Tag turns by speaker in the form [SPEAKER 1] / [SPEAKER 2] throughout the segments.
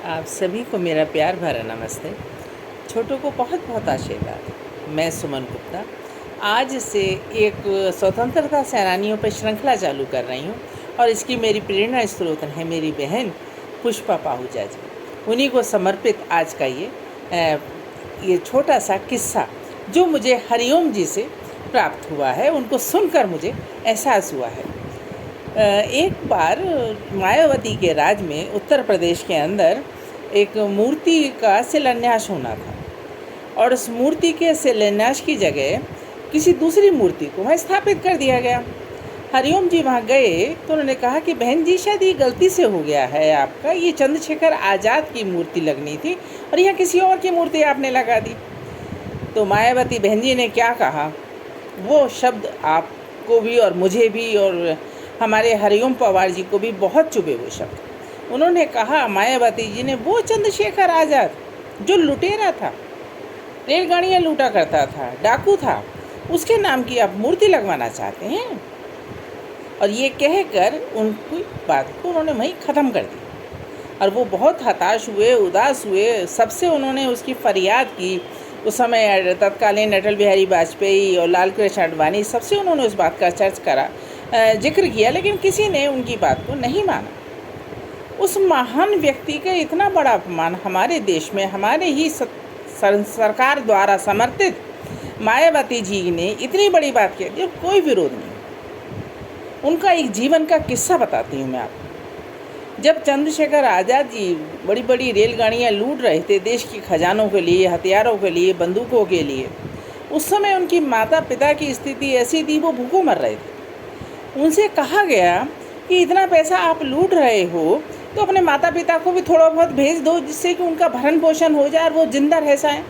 [SPEAKER 1] आप सभी को मेरा प्यार भरा नमस्ते। छोटों को बहुत बहुत आशीर्वाद। मैं सुमन गुप्ता आज से एक स्वतंत्रता सेनानियों पर श्रृंखला चालू कर रही हूँ और इसकी मेरी प्रेरणा स्रोत है मेरी बहन पुष्पा पाहूजा जी। उन्हीं को समर्पित आज का ये छोटा सा किस्सा जो मुझे हरिओम जी से प्राप्त हुआ है, उनको सुनकर मुझे एहसास हुआ है। एक बार मायावती के राज में उत्तर प्रदेश के अंदर एक मूर्ति का शिलान्यास होना था और उस मूर्ति के शिलान्यास की जगह किसी दूसरी मूर्ति को वहाँ स्थापित कर दिया गया। हरिओम जी वहाँ गए तो उन्होंने कहा कि बहन जी, शायद ये गलती से हो गया है आपका, ये चंद्रशेखर आज़ाद की मूर्ति लगनी थी और यहाँ किसी और की मूर्ति आपने लगा दी। तो मायावती बहन जी ने क्या कहा, वो शब्द आपको भी और मुझे भी और हमारे हरिओम पवार जी को भी बहुत चुभे वो शब्द। उन्होंने कहा, मायावती जी ने, वो चंद्रशेखर आज़ाद जो लुटेरा था, रेलगाड़ियाँ लूटा करता था, डाकू था, उसके नाम की आप मूर्ति लगवाना चाहते हैं? और ये कहकर उनकी बात को उन्होंने वहीं ख़त्म कर दिया। और वो बहुत हताश हुए, उदास हुए। सबसे उन्होंने उसकी फरियाद की। उस समय तत्कालीन अटल बिहारी वाजपेयी और लाल कृष्ण आडवाणी, सबसे उन्होंने उस बात का जिक्र किया, लेकिन किसी ने उनकी बात को नहीं माना। उस महान व्यक्ति का इतना बड़ा अपमान हमारे देश में हमारे ही सरकार द्वारा समर्थित मायावती जी ने इतनी बड़ी बात कह दी, कोई विरोध नहीं। उनका एक जीवन का किस्सा बताती हूँ मैं आपको। जब चंद्रशेखर आज़ाद जी बड़ी बड़ी रेलगाड़ियाँ लूट रहे थे देश के खजानों के लिए, हथियारों के लिए, बंदूकों के लिए, उस समय उनकी माता पिता की स्थिति ऐसी थी, वो भूखों मर रहे थे। उनसे कहा गया कि इतना पैसा आप लूट रहे हो तो अपने माता पिता को भी थोड़ा बहुत भेज दो, जिससे कि उनका भरण पोषण हो जाए और वो जिंदा रह जाएं।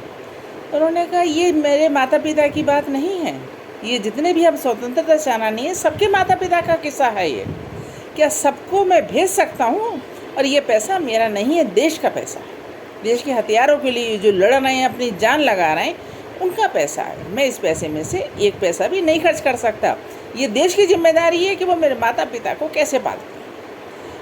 [SPEAKER 1] उन्होंने कहा, ये मेरे माता पिता की बात नहीं है, ये जितने भी अब स्वतंत्रता सेनानी हैं सबके माता पिता का किस्सा है। ये क्या सबको मैं भेज सकता हूँ? और ये पैसा मेरा नहीं है, देश का पैसा है। देश के हथियारों के लिए जो लड़ रहे हैं, अपनी जान लगा रहे हैं, उनका पैसा है। मैं इस पैसे में से एक पैसा भी नहीं खर्च कर सकता। ये देश की जिम्मेदारी है कि वो मेरे माता पिता को कैसे पालते हैं।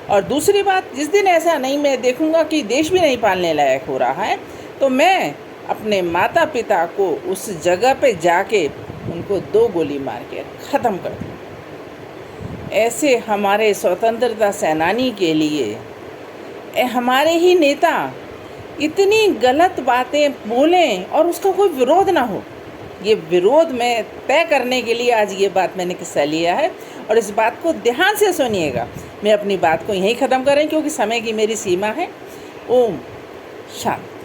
[SPEAKER 1] और दूसरी बात, जिस दिन ऐसा नहीं मैं देखूँगा कि देश भी नहीं पालने लायक हो रहा है, तो मैं अपने माता पिता को उस जगह पे जाके उनको 2 गोली मार के ख़त्म कर दूँ। ऐसे हमारे स्वतंत्रता सेनानी के लिए हमारे ही नेता इतनी गलत बातें बोलें और उसका कोई विरोध ना हो, ये विरोध में तय करने के लिए आज ये बात मैंने किस्सा लिया है। और इस बात को ध्यान से सुनिएगा। मैं अपनी बात को यहीं ख़त्म करें क्योंकि समय की मेरी सीमा है। ओम शांति।